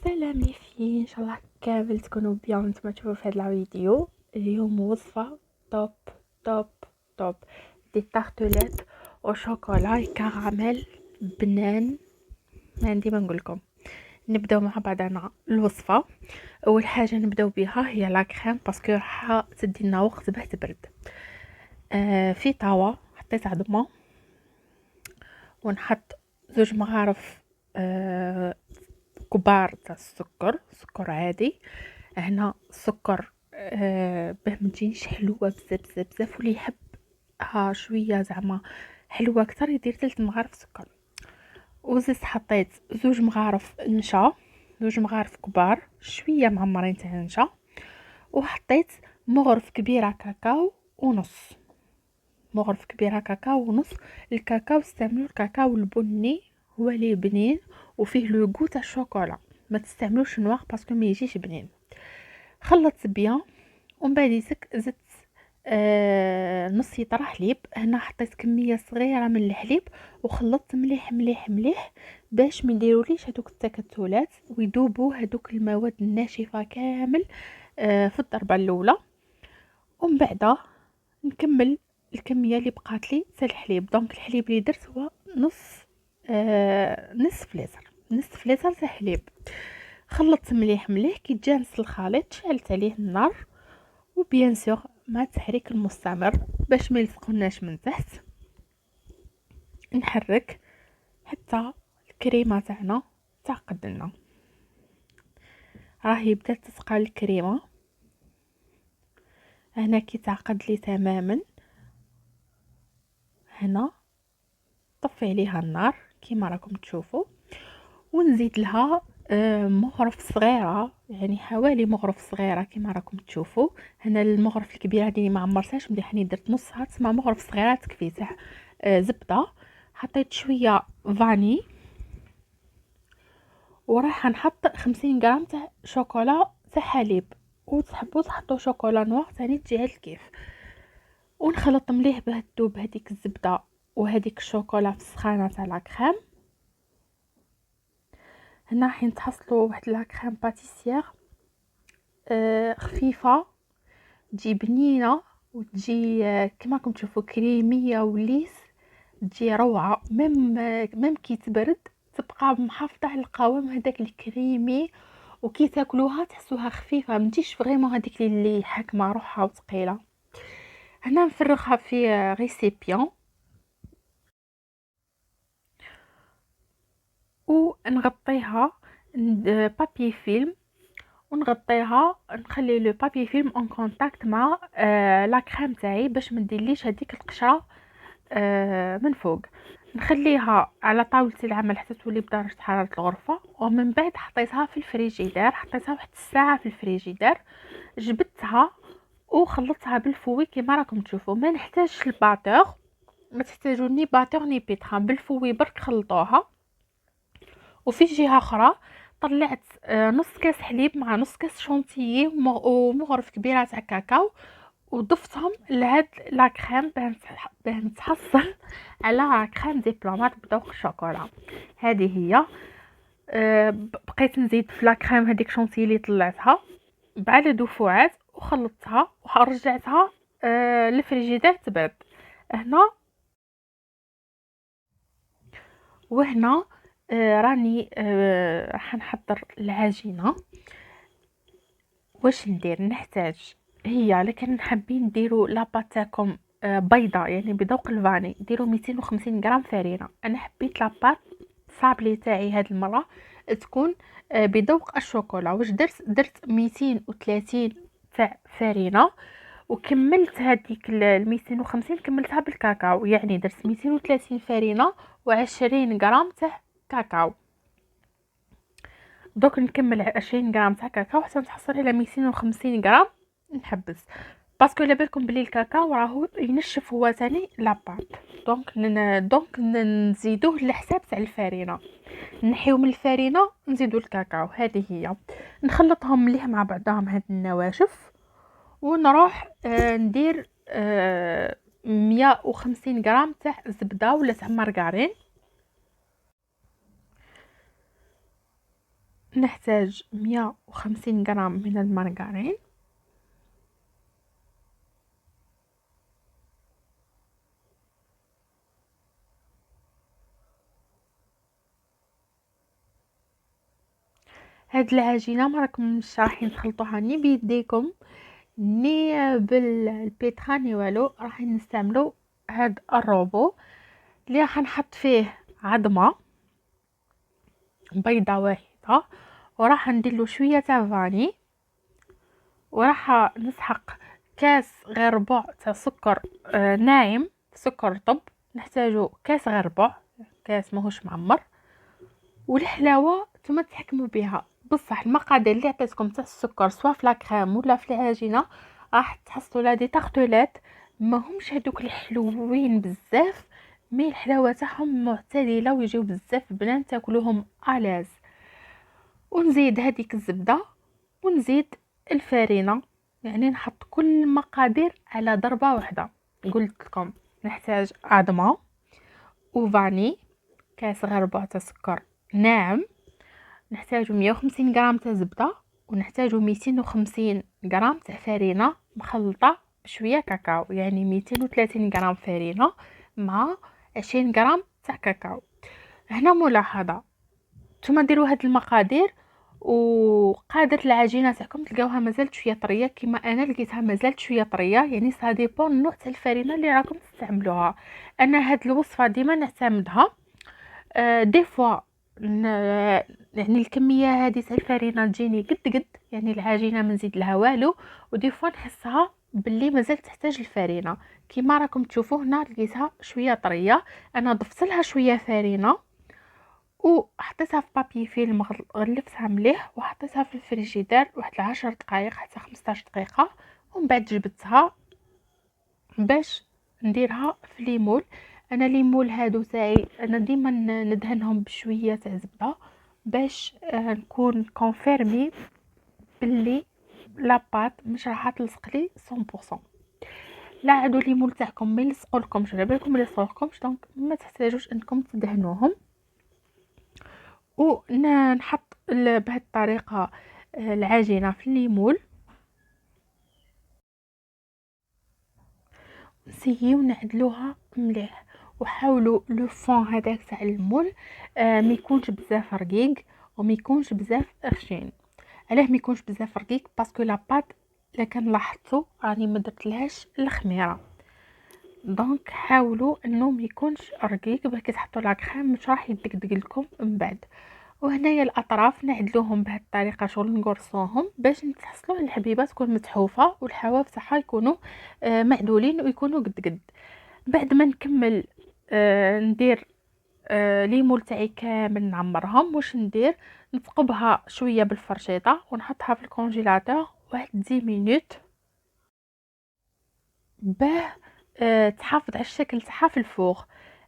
سلام لي في ان شاء الله كامل تكونوا بيان نتوما تشوفوا في هذا الفيديو. اليوم وصفه توب توب توب دي تارتلات او شوكولا كراميل بنان. ما عندي ما نقول لكم. نبداو مع بعضنا الوصفه. اول حاجه نبداو بها هي لا كريم باسكو راح تدي لنا وقت باه تبرد. في طاوه حطيت عظمه ونحط 2 مغارف كبار تاع سكر عادي. هنا السكر باه متجينيش حلوه بزاف بزاف بزاف، واللي يحبها شويه زعما حلوه اكثر يدير 3 مغارف سكر. وزدت حطيت 2 مغارف نشا، 2 مغارف كبار شويه معمرين تاع نشا، وحطيت مغرف كبيره كاكاو ونص. مغرف كبيره كاكاو ونص. الكاكاو استعملوا الكاكاو البني، هو اللي بنين وفيه لو غو تاع الشوكولا، ما تستعملوش نوار باسكو ما يجيش بنين. خلطت بيان ومن بعد زدت نص يطرح حليب. هنا حطيت كميه صغيره من الحليب وخلطت مليح مليح مليح باش ما يديروليش هذوك التكتلات ويذوبوا هذوك المواد الناشفه كامل في الضربه الاولى. ومن بعد نكمل الكميه اللي بقات لي تاع الحليب. دونك الحليب اللي درت هو نصف لتر تاع حليب. خلطت مليح مليح كي تجانس الخليط شعلت عليه النار، وبيان سور مع التحريك المستمر باش ما يلصقوناش من تحت. نحرك حتى الكريمه تاعنا تعقد لنا. راهي بدات تسقى الكريمه هنا كي تعقد لي تماما. هنا طفي عليها النار كيما راكم تشوفوا، ونزيد لها مغرف صغيره، يعني حوالي مغرف صغيره كيما راكم تشوفوا. هنا المغرف الكبيره هذه ما عمرتهاش مليح، راني درت نصها تسمى مغرف صغيره تكفي تاع زبده. حطيت شويه فاني وراح نحط 50 غرام تاع شوكولا تاع حليب، وتحبوا تحطوا شوكولا نوار ثاني تجي على الكيف. ونخلط مليح باه تذوب هذيك الزبده وهذيك الشوكولا في السخانه تاع لا كريم. هنا حين تحصلوا واحد لا كريم باتيسير خفيفه تجي بنينه وتجي كما راكم تشوفوا كريميه وليس، تجي روعه. ميم كي تبرد تبقى محافظه على القوام هذاك الكريمي، وكي تاكلوها تحسوها خفيفه ما تجيش فريمون هذيك اللي حاكمه روحها وثقيله. هنا نفرغها في ريسيبيون ونغطيها بابي فيلم، ونغطيها نخلي لو بابي فيلم اون كونتاكت مع لا كريم تاعي باش ما نديرليش هذيك القشره من فوق. نخليها على طاولة العمل حتى تولي بدرجة حرارة الغرفة، ومن بعد حطيتها في الفريجيدير، حطيتها واحد الساعة في الفريجيدير. جبدتها وخلطتها بالفوي كما راكم تشوفوا. ما نحتاجش الباتور، ما تحتاجوا ني باتور ني بيتخام، بالفوي برك خلطوها. وفي جهه اخرى طلعت نص كاس حليب مع نص كاس شونتيي ومغرف كبيره تاع كاكاو، وضفتهم لهاد لا كريم باه نتحصل على كريم دبلومات بذوق الشوكولا. هذه هي. بقيت نزيد في لا كريم هذيك شونتيي اللي طلعتها بعد دفعات وخلطتها ورجعتها للفريجيدير تبرد. هنا وهنا راني راح نحضر العجينه. واش ندير؟ نحتاج هي لكن حابين نديروا لاباط تاعكم بيضه يعني بذوق الفاني، ديروا 250 غرام فرينه. انا حبيت لاباط صابلي تاعي هاد المره تكون بذوق الشوكولا. واش درت 230 تاع فرينه، وكملت هذيك ال 250 كملتها بالكاكاو، يعني درت 230 فرينه و20 غرام تاع كاكاو. دوك نكمل 20 غرام تاع كاكاو حتى نتحصل على 250 غرام. نحبس باسكو على بالكم بلي الكاكاو راهو ينشف هو ثاني لاباط. دونك نزيدوه لحساب تاع الفرينه، نحيو من الفرينه نزيدو الكاكاو. هذه هي. نخلطهم مليح مع بعضهم هاد النواشف، ونروح ندير 150 غرام تاع زبده ولا تاع مارغرين. نحتاج 150 غرام من المارغرين، هاد العجينه ما راكمش رايحين تخلطوها ني بيديكم ني بالبيترا ني والو، راح نستعملوا هاد الروبو اللي راح نحط فيه عظمه بيضه واحده، وراح ندير له شويه تاع فاني، وراح نسحق كاس غير ربع تاع سكر ناعم، سكر رطب، نحتاجو كاس غير ربع، كاس ماهوش معمر. والحلاوه نتوما تحكموا بها، بصح المقادير اللي عطيتكم تاع السكر سواء في لاكريم ولا في العجينه راح تحصلوا لا دي تارتولات ماهمش هذوك الحلوين بزاف، مي الحلاوه تاعهم معتدله ويجيو بزاف بنان تاكلوهم الاز. ونزيد هذيك الزبده ونزيد الفرينه، يعني نحط كل المقادير على ضربه واحده. قلت لكم نحتاج عظمه وفاني، كاس غير ربع تاع سكر ناعم، نحتاجو 150 غرام تاع زبده، ونحتاجو 250 غرام تاع فرينه مخلطه بشويه كاكاو، يعني 230 غرام فرينه مع 20 غرام تاع كاكاو. هنا ملاحظه، نتوما ديروا هاد المقادير وقادة العجينه تاعكم تلقاوها مازالت شويه طريه، كما انا لقيتها مازالت شويه طريه، يعني سا ديبون النوع تاع الفرينه اللي راكم تستعملوها. انا هاد الوصفه ديما نعتمدها دي فوا يعني الكميه هذه تاع الفرينه تجيني قد قد، يعني العجينه ما نزيد لها والو، ودي فوا نحسها باللي مازال تحتاج الفرينه. كيما راكم تشوفوا هنا لقيتها شويه طريه، انا ضفت لها شويه فرينه وحطيتها في بابي فيلم، غلفتها مليح وحطيتها في الفريجيدير واحد 10 دقائق حتى 15 دقيقه، ومن بعد جبتها باش نديرها في ليمول. انا ليمول هادو تاعي انا ديما ندهنهم بشويه تاع زبده باش نكون كونفيرمي باللي لاباط مش راح تلصق لي 100%. لا عادو ليمول تاعكم ما يلصقولكمش، على بالكم ما يلصقولكمش، دونك ما تحتاجوش انكم تدهنوهم. ونحط بهذه الطريقه العجينه في الليمول، نسيو نعدلوها مليح، وحاولوا لو فون هذاك تاع المول ما يكونش بزاف رقيق وما يكونش بزاف خشين. علاه ما يكونش بزاف رقيق؟ باسكو لاباط الا كان لاحظتوا راني ما درتلهاش الخميره، دونك حاولوا انه ما يكونش رقيق باش تحطوا لا كريم مش راح يدقدق لكم من بعد. وهنايا الاطراف نعدلوهم بهذه الطريقه، شغل نقرصوهم باش نتحصلوا الحبيبه تكون متحوفه والحواف تاعها يكونوا معدولين ويكونوا قد قد. بعد ما نكمل ندير ليمول تاعي كامل نعمرهم، واش ندير؟ نثقبها شويه بالفرشيطه ونحطها في الكونجيلاتور واحد 10 مينوت باه تحافظ على الشكل تاعها في الفوغ.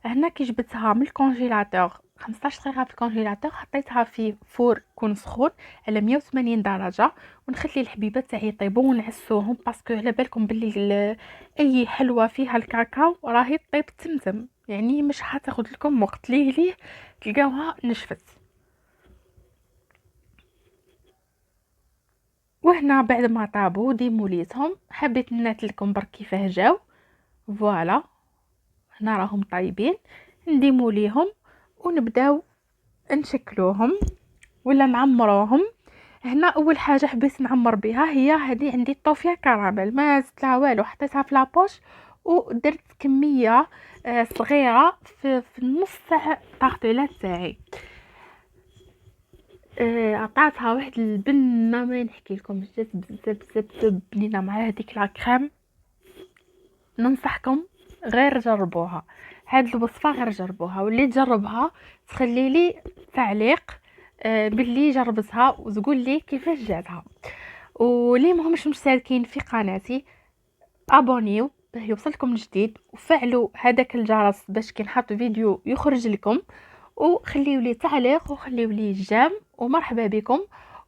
هنا كي جبتها من الكونجيلاتور 15 دقيقه في الكونجيلاتور، حطيتها في فور يكون سخون على 180 درجه، ونخلي الحبيبات تاعي يطيبوا ونعسوهم، باسكو على بالكم باللي اي حلوه فيها الكاكاو راهي طيب تمتم، يعني مش هتاخد لكم وقت ليه تلقاوها نشفت. وهنا بعد ما طابوا ديموليتهم، حبيت ننات لكم برك كيفاه جاو. فوالا هنا راهم طايبين، نديموليهم ونبداو نشكلوهم ولا نعمروهم. هنا اول حاجه حبيت نعمر بها هي هذه، عندي طوفيه كراميل ما زدت لها والو، حطيتها في لابوش ودرت كميه صغيره في النص تاع الطاغطيلات تاعي. عطاتها واحد البنه ما نحكي لكم، جات بزاف بزاف بزاف بنينه مع هذيك لا كريم. ننصحكم غير جربوها هاد الوصفه، غير جربوها، واللي تجربها تخلي لي تعليق باللي جربتها وتقول لي كيفاش جاتها. ولي ماهمش مشتركين في قناتي ابونيو باه يوصلكم جديد، وفعلوا هذاك الجرس باش كي نحط فيديو يخرج لكم، وخليوا لي تعليق وخليوا لي جام، ومرحبا بكم.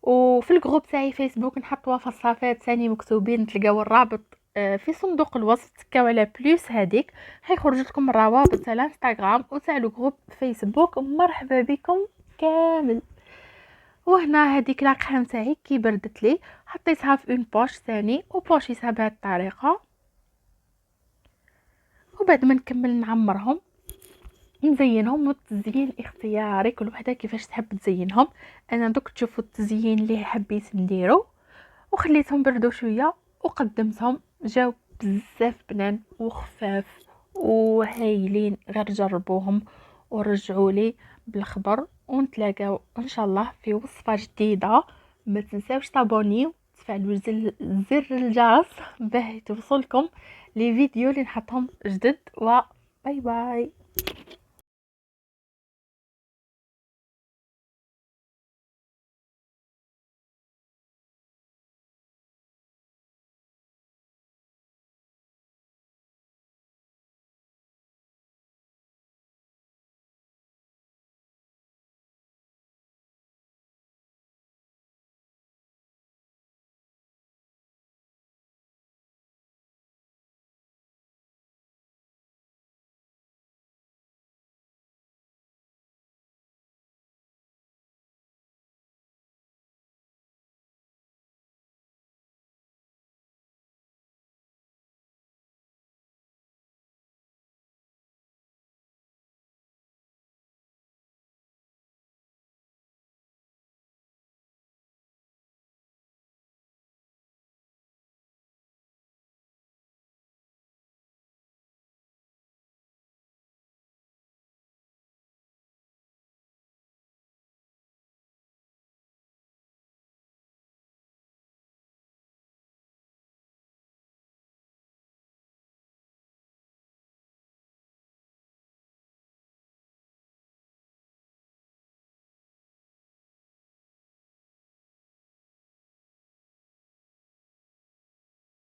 وفي الجروب تاعي فيسبوك نحط وصفات ثاني مكتوبين، تلقاو الرابط في صندوق الوصف، تكاو على بليس هذيك هيخرج لكم الروابط تاع الانستغرام وتاع الجروب فيسبوك. مرحبا بكم كامل. وهنا هذيك لا كريم تاعي كي بردت لي حطيتها في اون بوش ثاني وبوشيتها بهذه الطريقه. وبعد ما نكمل نعمرهم نزينهم، والتزيين اختياري، كل وحده كيفاش تحب تزينهم. انا دوك تشوفوا التزيين اللي حبيت نديرو، وخليتهم بردوا شويه وقدمتهم. جاو بزاف بنان وخفاف وهايلين، غير جربوهم ورجعوا لي بالخبر. ونتلاقاو ان شاء الله في وصفه جديده. ما تنساوش تابونيو، تفعلوا زر الجرس باه توصلكم لي فيديو اللي نحطهم جدد. و باي باي.